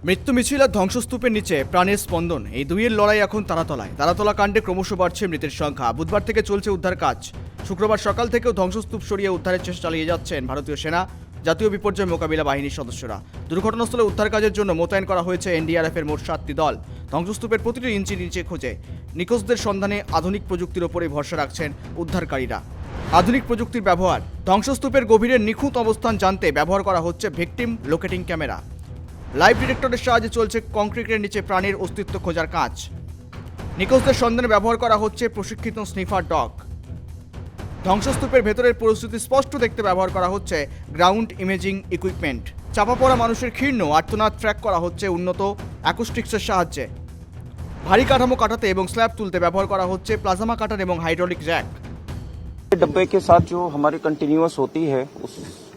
মৃত্যু মিছিল আর ধ্বংসস্তূপের নিচে প্রাণের স্পন্দন, এই দুইয়ের লড়াই এখন তারাতলায়। তারাতলা কাণ্ডে ক্রমশ বাড়ছে মৃতের সংখ্যা। বুধবার থেকে চলছে উদ্ধার কাজ। শুক্রবার সকাল থেকেও ধ্বংসস্তূপ সরিয়ে উদ্ধারের চেষ্টা চালিয়ে যাচ্ছেন ভারতীয় সেনা, জাতীয় বিপর্যয় মোকাবিলা বাহিনীর সদস্যরা। দুর্ঘটনাস্থলে উদ্ধার কাজের জন্য মোতায়েন করা হয়েছে এনডিআরএফের মোট 7টি দল। ধ্বংসস্তূপের প্রতিটি ইঞ্চি নিচে খোঁজে নিখোঁজদের সন্ধানে আধুনিক প্রযুক্তির ওপরে ভরসা রাখছেন উদ্ধারকারীরা। আধুনিক প্রযুক্তির ব্যবহার। ধ্বংসস্তূপের গভীরের নিখুঁত অবস্থান জানতে ব্যবহার করা হচ্ছে ভিকটিম লোকেটিং ক্যামেরা। লাইভ ডিটেক্টরের সাহায্যে চলছে কংক্রিটের নিচে প্রাণীর অস্তিত্ব খোঁজার কাজ। নিখোঁজদের সন্ধানে ব্যবহার করা হচ্ছে প্রশিক্ষিত স্নিফার ডগ। ধ্বংসস্তূপের ভেতরের পরিস্থিতি স্পষ্ট দেখতে ব্যবহার করা হচ্ছে গ্রাউন্ড ইমেজিং ইকুইপমেন্ট। চাপা পড়া মানুষের ক্ষীণ আর্তনাদ ট্র্যাক করা হচ্ছে উন্নত অ্যাকুস্টিক্সের সাহায্যে। ভারী কাঠামো কাটাতে এবং স্ল্যাব তুলতে ব্যবহার করা হচ্ছে প্লাজমা কাটার এবং হাইড্রোলিক জ্যাক। डब्बे के साथ जो हमारी कंटिन्यूअस होती है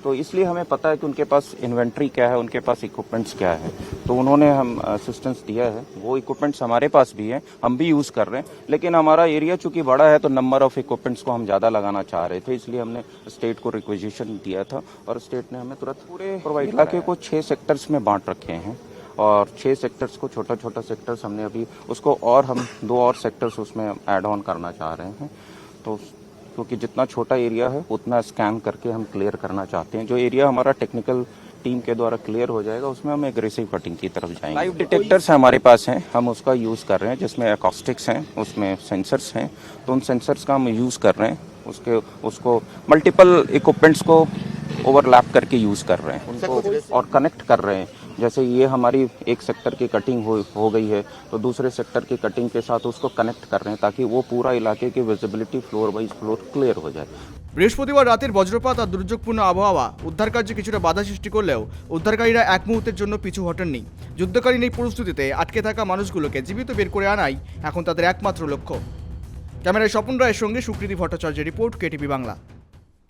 तो इसलिए हमें पता है कि उनके पास इन्वेंट्री क्या है, उनके पास इक्विपमेंट्स क्या है। तो उन्होंने हम असिस्टेंस दिया है, वो इक्विपमेंट्स हमारे पास भी है, हम भी यूज कर रहे हैं। लेकिन हमारा एरिया चूंकि बड़ा है तो नंबर ऑफ इक्विपमेंट्स को हम ज्यादा लगाना चाह रहे थे, इसलिए हमने स्टेट को रिक्वेजिशन दिया था और स्टेट ने हमें तुरंत पूरे इलाके को 6 सेक्टर्स में बांट रखे हैं और 6 सेक्टर्स को छोटा छोटा सेक्टर्स हमने अभी उसको और हम 2 और सेक्टर्स उसमें ऐड ऑन करना चाह रहे हैं। तो क्योंकि जितना छोटा एरिया है उतना स्कैन करके हम क्लियर करना चाहते हैं। जो एरिया हमारा टेक्निकल टीम के द्वारा क्लियर हो जाएगा उसमें हम एग्रेसिव कटिंग की तरफ जाएंगे। लाइव डिटेक्टर्स हमारे पास हैं, हम उसका यूज़ कर रहे हैं, जिसमें एकॉस्टिक्स हैं, उसमें सेंसर्स हैं। तो उन सेंसर्स का हम यूज़ कर रहे हैं, उसको मल्टीपल इक्विपमेंट्स को ओवरलैप करके यूज़ कर रहे हैं उनको और कनेक्ट कर रहे हैं। जैसे ये हमारी एक सेक्टर की कटिंग हो गई है तो दूसरे सेक्टर की कटिंग के साथ उसको कनेक्ट कर रहे हैं ताकि वो पूरा इलाके की visibility floor by floor clear हो जाए। বৃহস্পতিবার রাতের বজ্রপাত আর দুর্যোগপূর্ণ আবহাওয়া উদ্ধার কার্যে কিছুটা বাধা সৃষ্টি করলেও উদ্ধারকারীরা এক মুহূর্তের জন্য পিছু হটেননি। যুদ্ধকালীন এই পরিস্থিতিতে আটকে থাকা মানুষগুলোকে জীবিত বের করে আনাই এখন তাদের একমাত্র লক্ষ্য। ক্যামেরায় স্বপন রায়ের সঙ্গে সুকৃতি ভট্টাচার্যের রিপোর্ট, কেটিভি বাংলা।